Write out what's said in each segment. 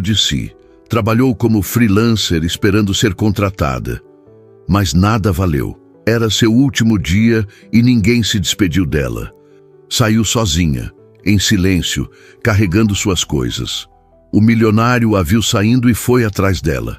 de si. Trabalhou como freelancer esperando ser contratada. Mas nada valeu. Era seu último dia e ninguém se despediu dela. Saiu sozinha, em silêncio, carregando suas coisas. O milionário a viu saindo e foi atrás dela.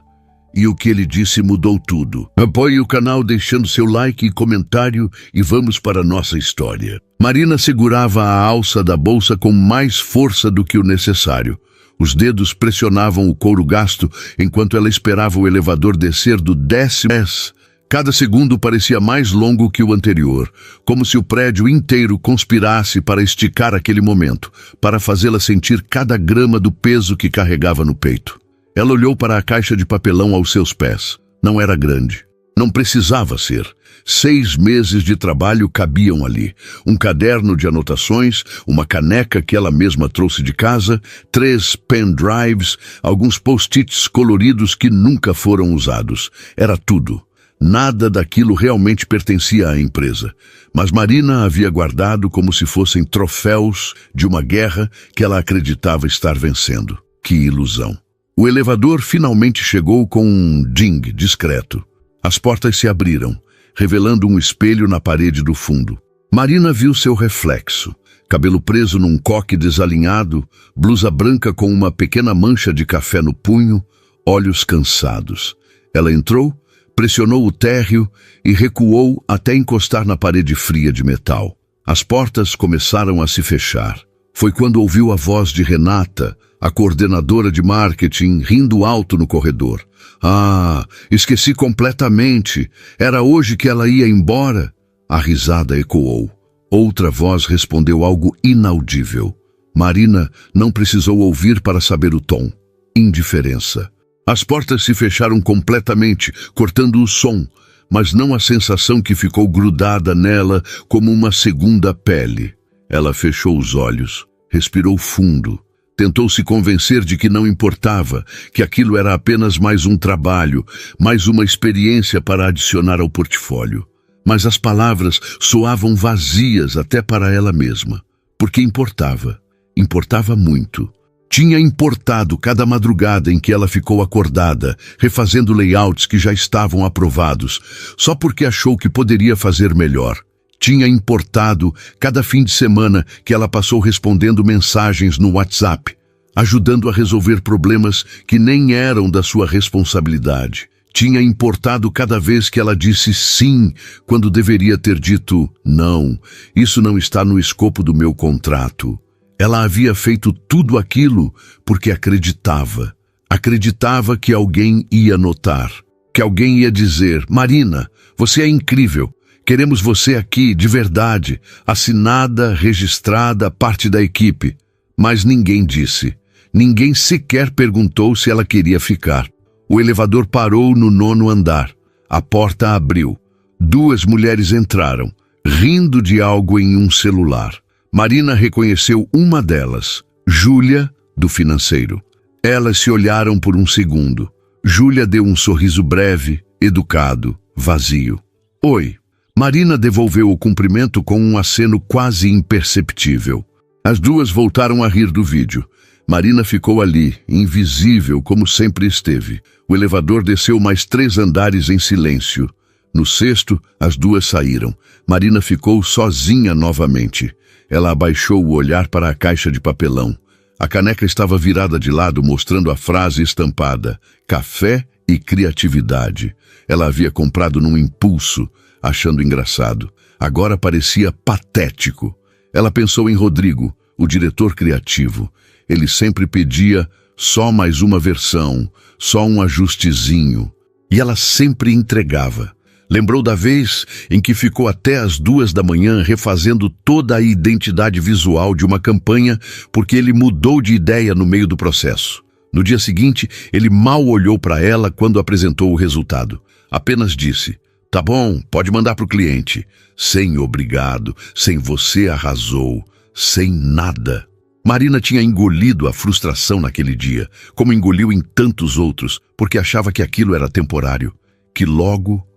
E o que ele disse mudou tudo. Apoie o canal deixando seu like e comentário e vamos para a nossa história. Marina segurava a alça da bolsa com mais força do que o necessário. Os dedos pressionavam o couro gasto enquanto ela esperava o elevador descer do 10º. Cada segundo parecia mais longo que o anterior, como se o prédio inteiro conspirasse para esticar aquele momento, para fazê-la sentir cada grama do peso que carregava no peito. Ela olhou para a caixa de papelão aos seus pés. Não era grande. Não precisava ser. 6 meses de trabalho cabiam ali. Um caderno de anotações, uma caneca que ela mesma trouxe de casa, 3 pendrives, alguns post-its coloridos que nunca foram usados. Era tudo. Nada daquilo realmente pertencia à empresa. Mas Marina havia guardado como se fossem troféus de uma guerra que ela acreditava estar vencendo. Que ilusão. O elevador finalmente chegou com um ding discreto. As portas se abriram, revelando um espelho na parede do fundo. Marina viu seu reflexo. Cabelo preso num coque desalinhado, blusa branca com uma pequena mancha de café no punho, olhos cansados. Ela entrou, pressionou o térreo e recuou até encostar na parede fria de metal. As portas começaram a se fechar. Foi quando ouviu a voz de Renata, a coordenadora de marketing, rindo alto no corredor. Ah, esqueci completamente. Era hoje que ela ia embora? A risada ecoou. Outra voz respondeu algo inaudível. Marina não precisou ouvir para saber o tom. Indiferença. As portas se fecharam completamente, cortando o som, mas não a sensação que ficou grudada nela como uma segunda pele. Ela fechou os olhos, respirou fundo. Tentou se convencer de que não importava, que aquilo era apenas mais um trabalho, mais uma experiência para adicionar ao portfólio. Mas as palavras soavam vazias até para ela mesma. Porque importava. Importava muito. Tinha importado cada madrugada em que ela ficou acordada, refazendo layouts que já estavam aprovados, só porque achou que poderia fazer melhor. Tinha importado cada fim de semana que ela passou respondendo mensagens no WhatsApp, ajudando a resolver problemas que nem eram da sua responsabilidade. Tinha importado cada vez que ela disse sim, quando deveria ter dito não. Isso não está no escopo do meu contrato. Ela havia feito tudo aquilo porque acreditava. Acreditava que alguém ia notar, que alguém ia dizer: Marina, você é incrível. Queremos você aqui, de verdade, assinada, registrada, parte da equipe. Mas ninguém disse. Ninguém sequer perguntou se ela queria ficar. O elevador parou no 9º andar. A porta abriu. 2 mulheres entraram, rindo de algo em um celular. Marina reconheceu uma delas, Júlia, do financeiro. Elas se olharam por um segundo. Júlia deu um sorriso breve, educado, vazio. Oi. Marina devolveu o cumprimento com um aceno quase imperceptível. As duas voltaram a rir do vídeo. Marina ficou ali, invisível como sempre esteve. O elevador desceu mais 3 andares em silêncio. No 6º, as duas saíram. Marina ficou sozinha novamente. Ela abaixou o olhar para a caixa de papelão. A caneca estava virada de lado, mostrando a frase estampada: café e criatividade. Ela havia comprado num impulso, achando engraçado. Agora parecia patético. Ela pensou em Rodrigo, o diretor criativo. Ele sempre pedia só mais uma versão, só um ajustezinho. E ela sempre entregava. Lembrou da vez em que ficou até as 2 da manhã refazendo toda a identidade visual de uma campanha porque ele mudou de ideia no meio do processo. No dia seguinte, ele mal olhou para ela quando apresentou o resultado. Apenas disse: tá bom, pode mandar para o cliente. Sem obrigado, sem você arrasou, sem nada. Marina tinha engolido a frustração naquele dia, como engoliu em tantos outros, porque achava que aquilo era temporário, que logo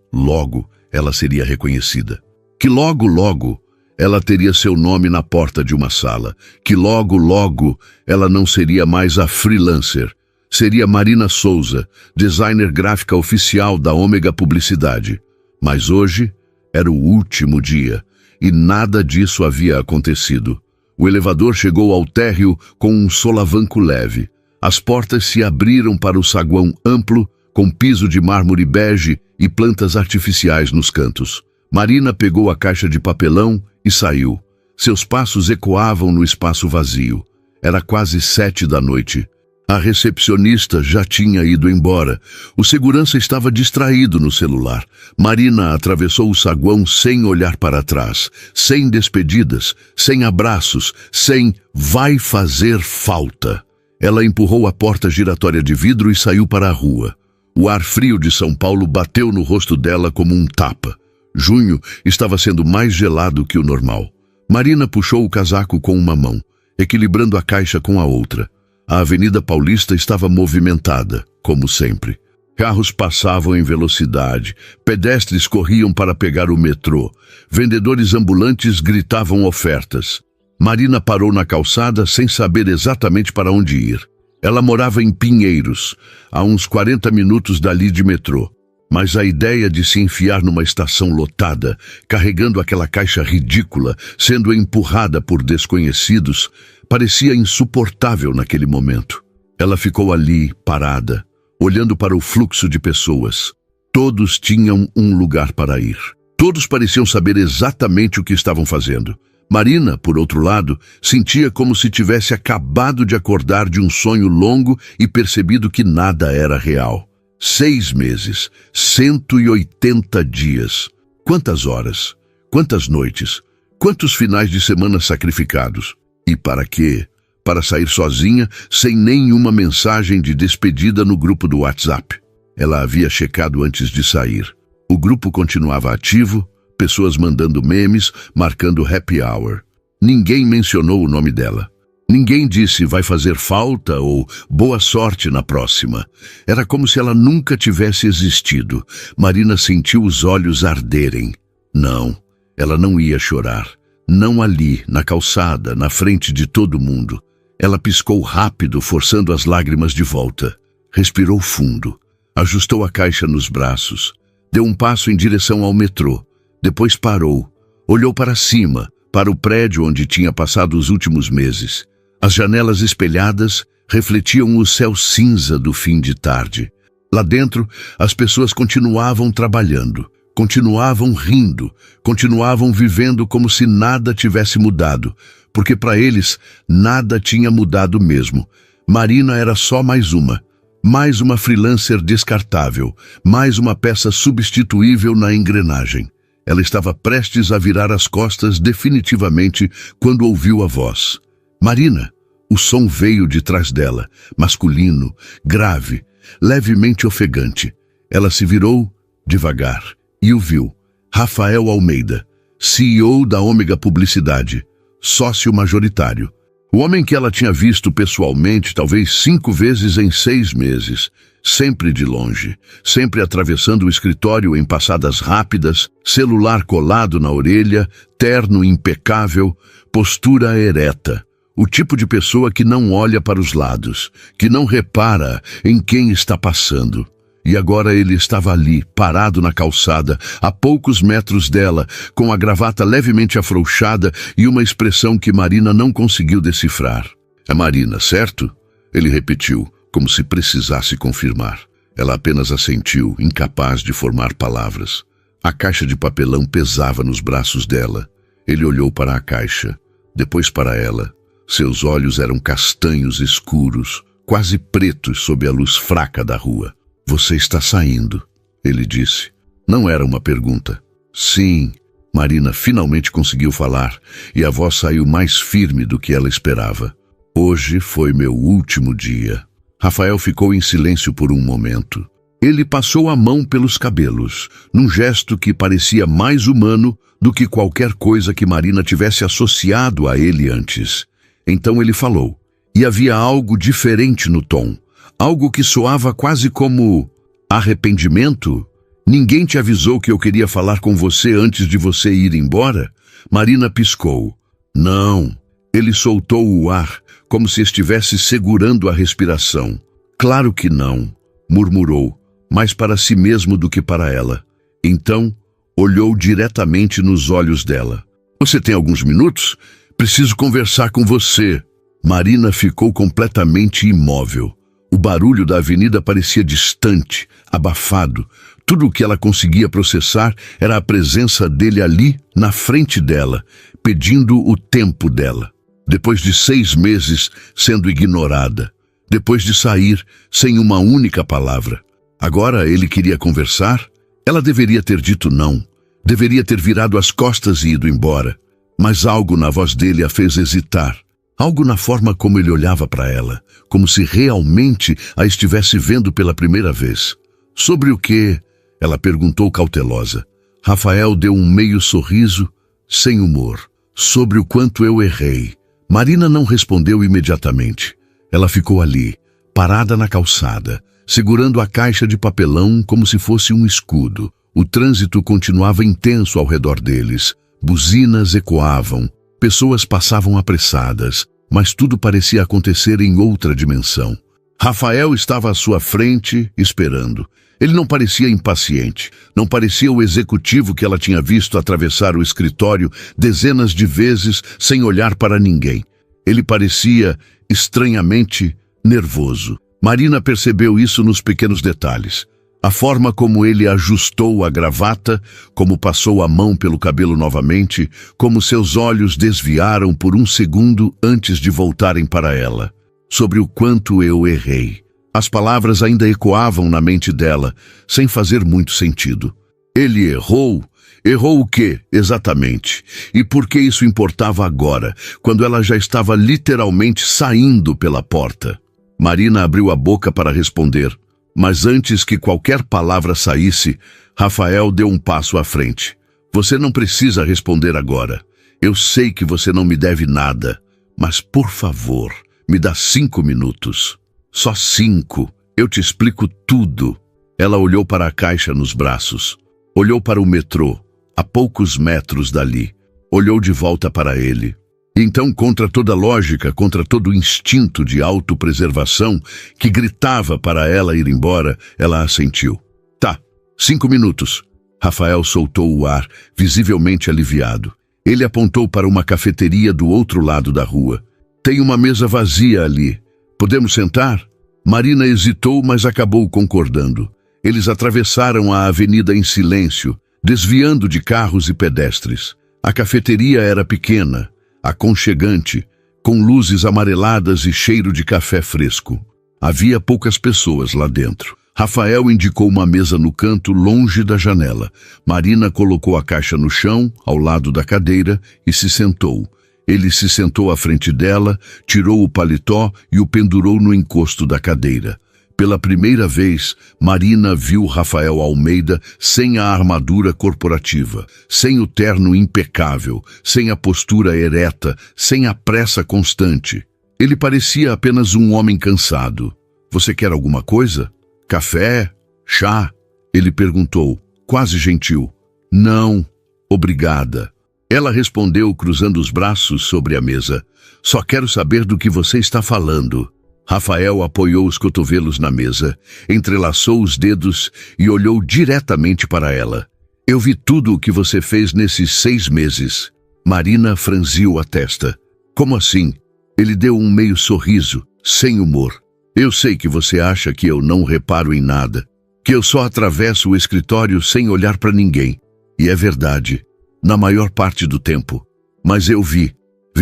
ela seria reconhecida, que logo ela teria seu nome na porta de uma sala, que logo ela não seria mais a freelancer. Seria Marina Souza, designer gráfica oficial da Ômega Publicidade. Mas hoje era o último dia e nada disso havia acontecido. O elevador chegou ao térreo com um solavanco leve. As portas se abriram para o saguão amplo, com piso de mármore bege e plantas artificiais nos cantos. Marina pegou a caixa de papelão e saiu. Seus passos ecoavam no espaço vazio. Era quase 7 da noite. A recepcionista já tinha ido embora. O segurança estava distraído no celular. Marina atravessou o saguão sem olhar para trás, sem despedidas, sem abraços, sem "vai fazer falta". Ela empurrou a porta giratória de vidro e saiu para a rua. O ar frio de São Paulo bateu no rosto dela como um tapa. Junho estava sendo mais gelado que o normal. Marina puxou o casaco com uma mão, equilibrando a caixa com a outra. A Avenida Paulista estava movimentada, como sempre. Carros passavam em velocidade, pedestres corriam para pegar o metrô, vendedores ambulantes gritavam ofertas. Marina parou na calçada sem saber exatamente para onde ir. Ela morava em Pinheiros, a uns 40 minutos dali de metrô. Mas a ideia de se enfiar numa estação lotada, carregando aquela caixa ridícula, sendo empurrada por desconhecidos, parecia insuportável naquele momento. Ela ficou ali, parada, olhando para o fluxo de pessoas. Todos tinham um lugar para ir. Todos pareciam saber exatamente o que estavam fazendo. Marina, por outro lado, sentia como se tivesse acabado de acordar de um sonho longo e percebido que nada era real. 6 meses, 180 dias. Quantas horas? Quantas noites? Quantos finais de semana sacrificados? E para quê? Para sair sozinha, sem nenhuma mensagem de despedida no grupo do WhatsApp. Ela havia checado antes de sair. O grupo continuava ativo, pessoas mandando memes, marcando happy hour. Ninguém mencionou o nome dela. Ninguém disse "vai fazer falta" ou "boa sorte na próxima". Era como se ela nunca tivesse existido. Marina sentiu os olhos arderem. Não, ela não ia chorar. Não ali, na calçada, na frente de todo mundo. Ela piscou rápido, forçando as lágrimas de volta. Respirou fundo. Ajustou a caixa nos braços. Deu um passo em direção ao metrô. Depois parou. Olhou para cima, para o prédio onde tinha passado os últimos meses. As janelas espelhadas refletiam o céu cinza do fim de tarde. Lá dentro, as pessoas continuavam trabalhando, continuavam rindo, continuavam vivendo como se nada tivesse mudado, porque para eles nada tinha mudado mesmo. Marina era só mais uma freelancer descartável, mais uma peça substituível na engrenagem. Ela estava prestes a virar as costas definitivamente quando ouviu a voz. Marina! O som veio de trás dela, masculino, grave, levemente ofegante. Ela se virou, devagar, e o viu. Rafael Almeida, CEO da Ômega Publicidade, sócio majoritário. O homem que ela tinha visto pessoalmente talvez 5 vezes em 6 meses, sempre de longe, sempre atravessando o escritório em passadas rápidas, celular colado na orelha, terno impecável, postura ereta. O tipo de pessoa que não olha para os lados, que não repara em quem está passando. E agora ele estava ali, parado na calçada, a poucos metros dela, com a gravata levemente afrouxada e uma expressão que Marina não conseguiu decifrar. "É Marina, certo?" Ele repetiu, como se precisasse confirmar. Ela apenas assentiu, incapaz de formar palavras. A caixa de papelão pesava nos braços dela. Ele olhou para a caixa, depois para ela. Seus olhos eram castanhos escuros, quase pretos sob a luz fraca da rua. "Você está saindo", ele disse. Não era uma pergunta. "Sim", Marina finalmente conseguiu falar, e a voz saiu mais firme do que ela esperava. "Hoje foi meu último dia." Rafael ficou em silêncio por um momento. Ele passou a mão pelos cabelos, num gesto que parecia mais humano do que qualquer coisa que Marina tivesse associado a ele antes. Então ele falou, e havia algo diferente no tom, algo que soava quase como arrependimento. "Ninguém te avisou que eu queria falar com você antes de você ir embora?" Marina piscou. "Não." Ele soltou o ar, como se estivesse segurando a respiração. Claro que não, murmurou, mais para si mesmo do que para ela. Então, olhou diretamente nos olhos dela. Você tem alguns minutos? Preciso conversar com você. Marina ficou completamente imóvel. O barulho da avenida parecia distante, abafado. Tudo o que ela conseguia processar era a presença dele ali, na frente dela, pedindo o tempo dela. Depois de 6 meses sendo ignorada. Depois de sair sem uma única palavra. Agora ele queria conversar? Ela deveria ter dito não. Deveria ter virado as costas e ido embora. Mas algo na voz dele a fez hesitar. Algo na forma como ele olhava para ela, como se realmente a estivesse vendo pela primeira vez. Sobre o que? Ela perguntou cautelosa. Rafael deu um meio sorriso, sem humor. Sobre o quanto eu errei. Marina não respondeu imediatamente. Ela ficou ali, parada na calçada, segurando a caixa de papelão como se fosse um escudo. O trânsito continuava intenso ao redor deles. Buzinas ecoavam. Pessoas passavam apressadas, mas tudo parecia acontecer em outra dimensão. Rafael estava à sua frente, esperando. Ele não parecia impaciente, não parecia o executivo que ela tinha visto atravessar o escritório dezenas de vezes sem olhar para ninguém. Ele parecia estranhamente nervoso. Marina percebeu isso nos pequenos detalhes. A forma como ele ajustou a gravata, como passou a mão pelo cabelo novamente, como seus olhos desviaram por um segundo antes de voltarem para ela. Sobre o quanto eu errei. As palavras ainda ecoavam na mente dela, sem fazer muito sentido. Ele errou? Errou o quê, exatamente? E por que isso importava agora, quando ela já estava literalmente saindo pela porta? Marina abriu a boca para responder. Mas antes que qualquer palavra saísse, Rafael deu um passo à frente. Você não precisa responder agora. Eu sei que você não me deve nada. Mas, por favor, me dá 5 minutos. Só 5. Eu te explico tudo. Ela olhou para a caixa nos braços. Olhou para o metrô, a poucos metros dali. Olhou de volta para ele. Então, contra toda lógica, contra todo instinto de autopreservação que gritava para ela ir embora, ela assentiu. Tá, 5 minutos. Rafael soltou o ar, visivelmente aliviado. Ele apontou para uma cafeteria do outro lado da rua. Tem uma mesa vazia ali. Podemos sentar? Marina hesitou, mas acabou concordando. Eles atravessaram a avenida em silêncio, desviando de carros e pedestres. A cafeteria era pequena, aconchegante, com luzes amareladas e cheiro de café fresco. Havia poucas pessoas lá dentro. Rafael indicou uma mesa no canto, longe da janela. Marina colocou a caixa no chão, ao lado da cadeira, e se sentou. Ele se sentou à frente dela, tirou o paletó e o pendurou no encosto da cadeira. Pela primeira vez, Marina viu Rafael Almeida sem a armadura corporativa, sem o terno impecável, sem a postura ereta, sem a pressa constante. Ele parecia apenas um homem cansado. Você quer alguma coisa? Café? Chá? Ele perguntou, quase gentil. Não, obrigada. Ela respondeu cruzando os braços sobre a mesa. Só quero saber do que você está falando. Rafael apoiou os cotovelos na mesa, entrelaçou os dedos e olhou diretamente para ela. Eu vi tudo o que você fez nesses 6 meses. Marina franziu a testa. Como assim? Ele deu um meio sorriso, sem humor. Eu sei que você acha que eu não reparo em nada, que eu só atravesso o escritório sem olhar para ninguém. E é verdade, na maior parte do tempo. Mas eu vi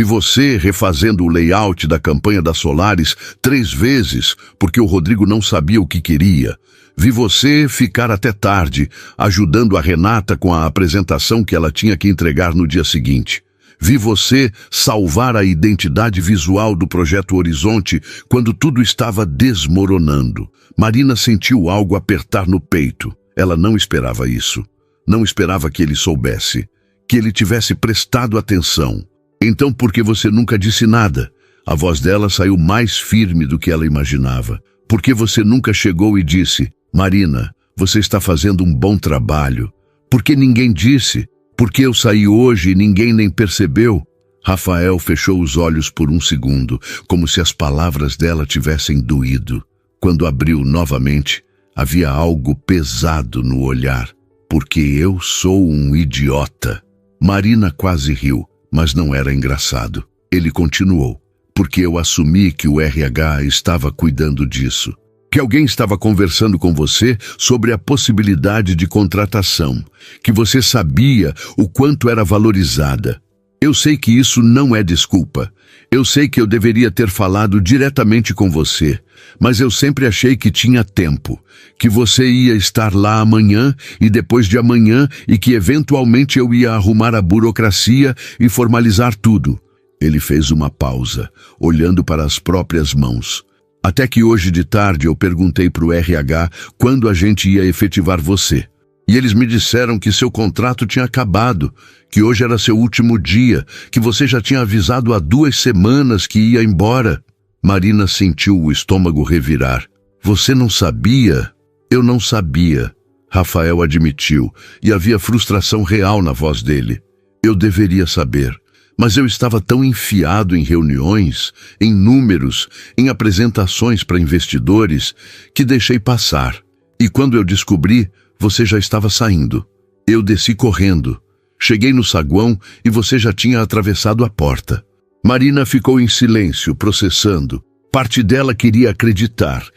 você refazendo o layout da campanha da Solaris 3 vezes, porque o Rodrigo não sabia o que queria. Vi você ficar até tarde, ajudando a Renata com a apresentação que ela tinha que entregar no dia seguinte. Vi você salvar a identidade visual do Projeto Horizonte quando tudo estava desmoronando. Marina sentiu algo apertar no peito. Ela não esperava isso. Não esperava que ele soubesse, que ele tivesse prestado atenção. Então por que você nunca disse nada? A voz dela saiu mais firme do que ela imaginava. Por que você nunca chegou e disse, Marina, você está fazendo um bom trabalho? Por que ninguém disse? Por que eu saí hoje e ninguém nem percebeu? Rafael fechou os olhos por um segundo, como se as palavras dela tivessem doído. Quando abriu novamente, havia algo pesado no olhar. Porque eu sou um idiota. Marina quase riu, mas não era engraçado. Ele continuou. Porque eu assumi que o RH estava cuidando disso. Que alguém estava conversando com você sobre a possibilidade de contratação. Que você sabia o quanto era valorizada. Eu sei que isso não é desculpa. Eu sei que eu deveria ter falado diretamente com você, mas eu sempre achei que tinha tempo, que você ia estar lá amanhã e depois de amanhã e que eventualmente eu ia arrumar a burocracia e formalizar tudo. Ele fez uma pausa, olhando para as próprias mãos. Até que hoje de tarde eu perguntei para o RH quando a gente ia efetivar você. E eles me disseram que seu contrato tinha acabado, que hoje era seu último dia, que você já tinha avisado há 2 semanas que ia embora. Marina sentiu o estômago revirar. Você não sabia? Eu não sabia, Rafael admitiu, e havia frustração real na voz dele. Eu deveria saber, mas eu estava tão enfiado em reuniões, em números, em apresentações para investidores, que deixei passar. E quando eu descobri, você já estava saindo. Eu desci correndo. Cheguei no saguão e você já tinha atravessado a porta. Marina ficou em silêncio, processando. Parte dela queria acreditar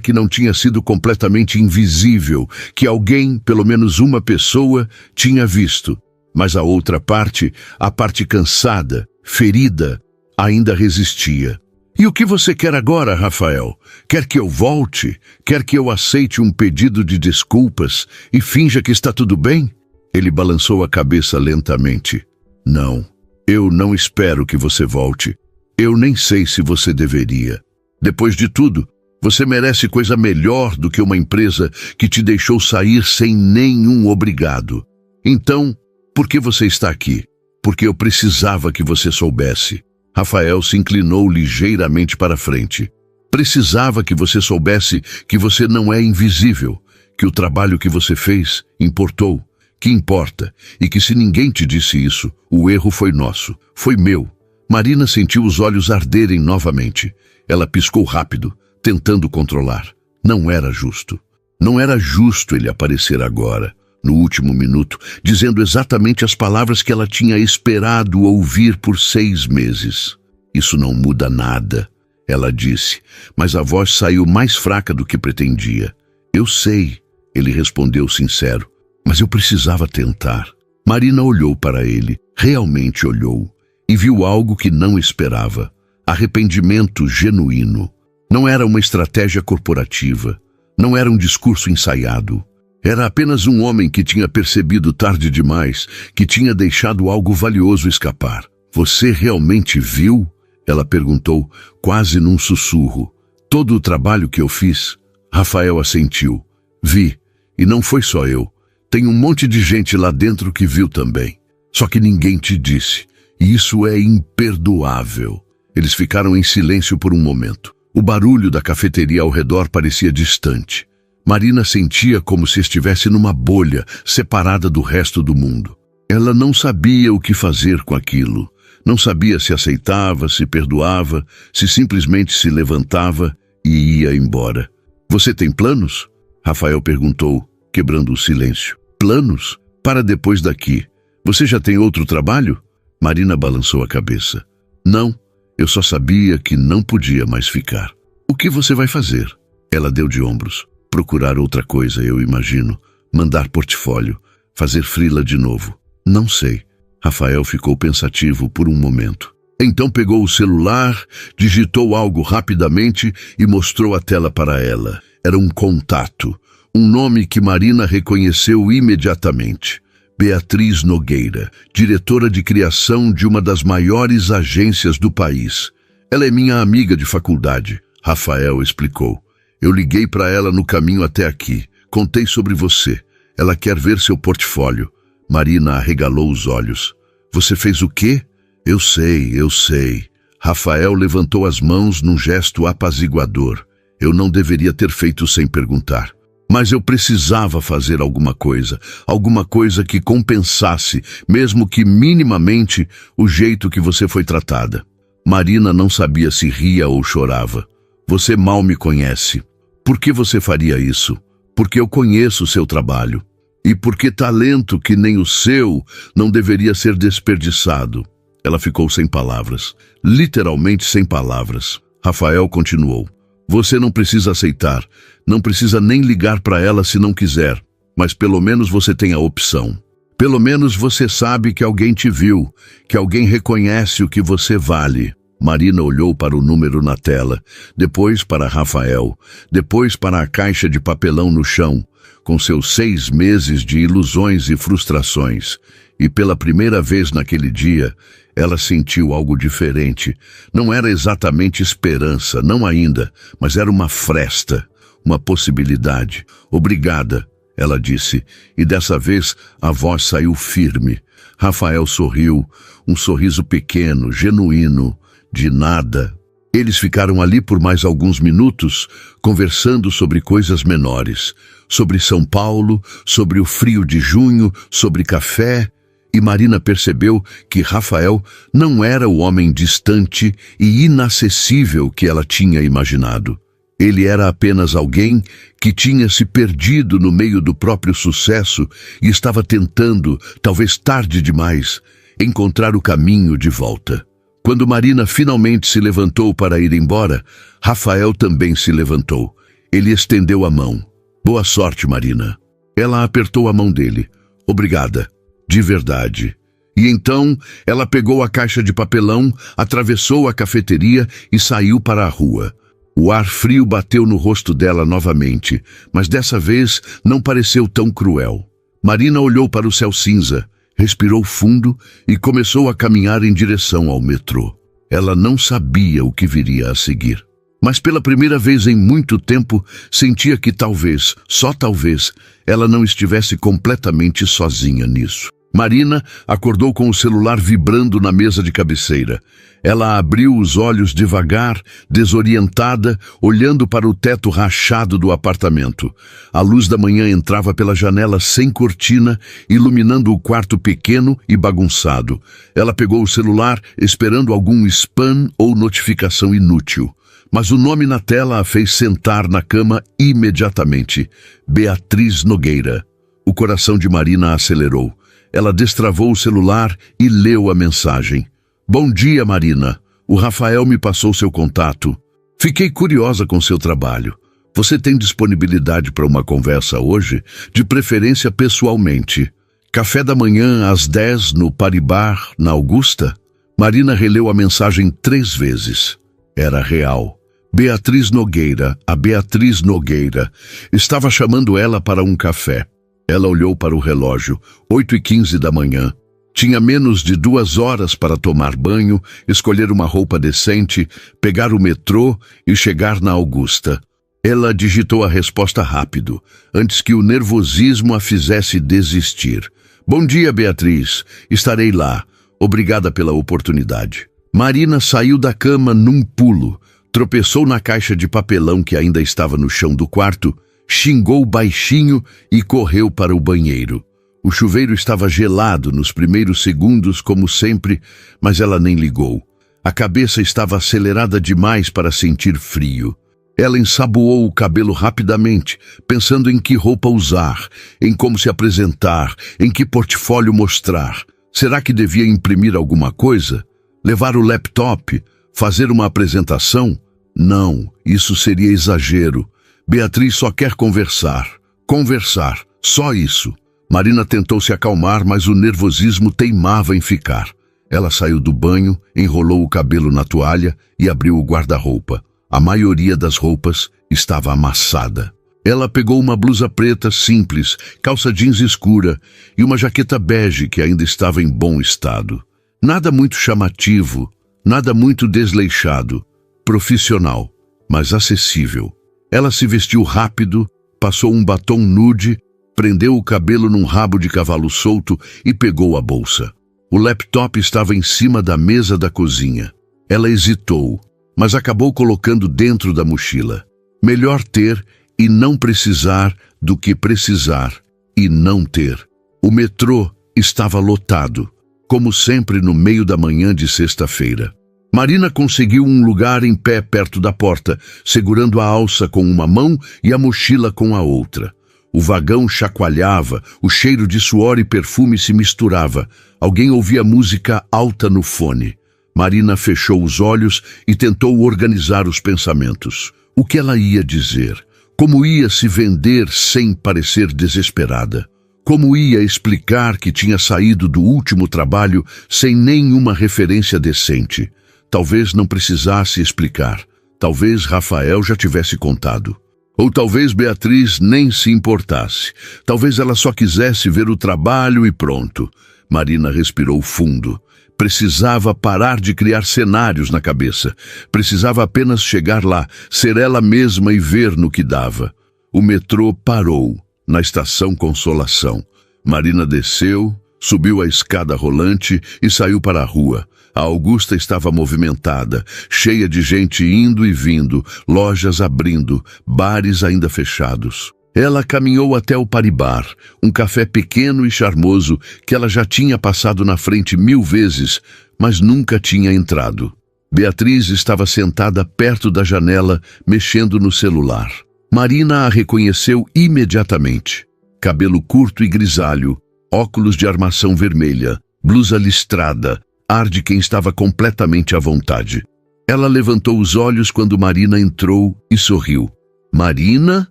que não tinha sido completamente invisível, que alguém, pelo menos uma pessoa, tinha visto. Mas a outra parte, a parte cansada, ferida, ainda resistia. E o que você quer agora, Rafael? Quer que eu volte? Quer que eu aceite um pedido de desculpas e finja que está tudo bem? Ele balançou a cabeça lentamente. Não, eu não espero que você volte. Eu nem sei se você deveria. Depois de tudo, você merece coisa melhor do que uma empresa que te deixou sair sem nenhum obrigado. Então, por que você está aqui? Porque eu precisava que você soubesse. Rafael se inclinou ligeiramente para frente. Precisava que você soubesse que você não é invisível, que o trabalho que você fez importou, que importa, e que se ninguém te disse isso, o erro foi nosso, foi meu. Marina sentiu os olhos arderem novamente. Ela piscou rápido, tentando controlar. Não era justo. Não era justo ele aparecer agora, no último minuto, dizendo exatamente as palavras que ela tinha esperado ouvir por 6 meses. Isso não muda nada, ela disse, mas a voz saiu mais fraca do que pretendia. Eu sei, ele respondeu sincero, mas eu precisava tentar. Marina olhou para ele, realmente olhou, e viu algo que não esperava. Arrependimento genuíno. Não era uma estratégia corporativa, não era um discurso ensaiado. Era apenas um homem que tinha percebido tarde demais, que tinha deixado algo valioso escapar. Você realmente viu? Ela perguntou, quase num sussurro. Todo o trabalho que eu fiz? Rafael assentiu. Vi, e não foi só eu. Tem um monte de gente lá dentro que viu também. Só que ninguém te disse. E isso é imperdoável. Eles ficaram em silêncio por um momento. O barulho da cafeteria ao redor parecia distante. Marina sentia como se estivesse numa bolha, separada do resto do mundo. Ela não sabia o que fazer com aquilo. Não sabia se aceitava, se perdoava, se simplesmente se levantava e ia embora. Você tem planos? Rafael perguntou, quebrando o silêncio. Planos? Para depois daqui. Você já tem outro trabalho? Marina balançou a cabeça. Não, eu só sabia que não podia mais ficar. O que você vai fazer? Ela deu de ombros. Procurar outra coisa, eu imagino. Mandar portfólio. Fazer freela de novo. Não sei. Rafael ficou pensativo por um momento. Então pegou o celular, digitou algo rapidamente e mostrou a tela para ela. Era um contato. Um nome que Marina reconheceu imediatamente. Beatriz Nogueira, diretora de criação de uma das maiores agências do país. Ela é minha amiga de faculdade, Rafael explicou. Eu liguei para ela no caminho até aqui. Contei sobre você. Ela quer ver seu portfólio. Marina arregalou os olhos. Você fez o quê? Eu sei. Rafael levantou as mãos num gesto apaziguador. Eu não deveria ter feito sem perguntar. Mas eu precisava fazer alguma coisa que compensasse, mesmo que minimamente, o jeito que você foi tratada. Marina não sabia se ria ou chorava. Você mal me conhece. Por que você faria isso? Porque eu conheço o seu trabalho. E porque talento que nem o seu não deveria ser desperdiçado. Ela ficou sem palavras, literalmente sem palavras. Rafael continuou. Você não precisa aceitar, não precisa nem ligar para ela se não quiser, mas pelo menos você tem a opção. Pelo menos você sabe que alguém te viu, que alguém reconhece o que você vale. Marina olhou para o número na tela, depois para Rafael, depois para a caixa de papelão no chão, com seus 6 meses de ilusões e frustrações. E pela primeira vez naquele dia, ela sentiu algo diferente. Não era exatamente esperança, não ainda, mas era uma fresta, uma possibilidade. Obrigada, ela disse, e dessa vez a voz saiu firme. Rafael sorriu, um sorriso pequeno, genuíno, de nada. Eles ficaram ali por mais alguns minutos, conversando sobre coisas menores, sobre São Paulo, sobre o frio de junho, sobre café, e Marina percebeu que Rafael não era o homem distante e inacessível que ela tinha imaginado. Ele era apenas alguém que tinha se perdido no meio do próprio sucesso e estava tentando, talvez tarde demais, encontrar o caminho de volta. Quando Marina finalmente se levantou para ir embora, Rafael também se levantou. Ele estendeu a mão. Boa sorte, Marina. Ela apertou a mão dele. Obrigada. De verdade. E então ela pegou a caixa de papelão, atravessou a cafeteria e saiu para a rua. O ar frio bateu no rosto dela novamente, mas dessa vez não pareceu tão cruel. Marina olhou para o céu cinza, respirou fundo e começou a caminhar em direção ao metrô. Ela não sabia o que viria a seguir. Mas pela primeira vez em muito tempo, sentia que talvez, só talvez, ela não estivesse completamente sozinha nisso. Marina acordou com o celular vibrando na mesa de cabeceira. Ela abriu os olhos devagar, desorientada, olhando para o teto rachado do apartamento. A luz da manhã entrava pela janela sem cortina, iluminando o quarto pequeno e bagunçado. Ela pegou o celular, esperando algum spam ou notificação inútil. Mas o nome na tela a fez sentar na cama imediatamente. Beatriz Nogueira. O coração de Marina acelerou. Ela destravou o celular e leu a mensagem. Bom dia, Marina. O Rafael me passou seu contato. Fiquei curiosa com seu trabalho. Você tem disponibilidade para uma conversa hoje? De preferência pessoalmente. Café da manhã às 10 no Paribar, na Augusta? Marina releu a mensagem 3 vezes. Era real. Beatriz Nogueira, a Beatriz Nogueira, estava chamando ela para um café. Ela olhou para o relógio, 8h15 da manhã. Tinha menos de 2 horas para tomar banho, escolher uma roupa decente, pegar o metrô e chegar na Augusta. Ela digitou a resposta rápido, antes que o nervosismo a fizesse desistir. Bom dia, Beatriz. Estarei lá. Obrigada pela oportunidade. Marina saiu da cama num pulo, tropeçou na caixa de papelão que ainda estava no chão do quarto, xingou baixinho e correu para o banheiro. O chuveiro estava gelado nos primeiros segundos, como sempre, mas ela nem ligou. A cabeça estava acelerada demais para sentir frio. Ela ensaboou o cabelo rapidamente, pensando em que roupa usar, em como se apresentar, em que portfólio mostrar. Será que devia imprimir alguma coisa? Levar o laptop? Fazer uma apresentação? Não, isso seria exagero. Beatriz só quer conversar. Conversar, só isso. Marina tentou se acalmar, mas o nervosismo teimava em ficar. Ela saiu do banho, enrolou o cabelo na toalha e abriu o guarda-roupa. A maioria das roupas estava amassada. Ela pegou uma blusa preta simples, calça jeans escura e uma jaqueta bege que ainda estava em bom estado. Nada muito chamativo, nada muito desleixado. Profissional, mas acessível. Ela se vestiu rápido, passou um batom nude, prendeu o cabelo num rabo de cavalo solto e pegou a bolsa. O laptop estava em cima da mesa da cozinha. Ela hesitou, mas acabou colocando dentro da mochila. Melhor ter e não precisar do que precisar e não ter. O metrô estava lotado, como sempre no meio da manhã de sexta-feira. Marina conseguiu um lugar em pé perto da porta, segurando a alça com uma mão e a mochila com a outra. O vagão chacoalhava, o cheiro de suor e perfume se misturava. Alguém ouvia música alta no fone. Marina fechou os olhos e tentou organizar os pensamentos. O que ela ia dizer? Como ia se vender sem parecer desesperada? Como ia explicar que tinha saído do último trabalho sem nenhuma referência decente? Talvez não precisasse explicar. Talvez Rafael já tivesse contado. Ou talvez Beatriz nem se importasse. Talvez ela só quisesse ver o trabalho e pronto. Marina respirou fundo. Precisava parar de criar cenários na cabeça. Precisava apenas chegar lá, ser ela mesma e ver no que dava. O metrô parou, na estação Consolação. Marina desceu, subiu a escada rolante e saiu para a rua. A Augusta estava movimentada, cheia de gente indo e vindo, lojas abrindo, bares ainda fechados. Ela caminhou até o Paribar, um café pequeno e charmoso que ela já tinha passado na frente 1000 vezes, mas nunca tinha entrado. Beatriz estava sentada perto da janela, mexendo no celular. Marina a reconheceu imediatamente. Cabelo curto e grisalho, óculos de armação vermelha, blusa listrada, ar de quem estava completamente à vontade. Ela levantou os olhos quando Marina entrou e sorriu. Marina?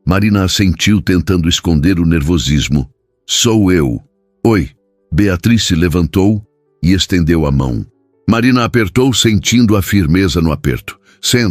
Marina assentiu, tentando esconder o nervosismo. Sou eu. Oi. Beatriz se levantou e estendeu a mão. Marina apertou, sentindo a firmeza no aperto. Senta.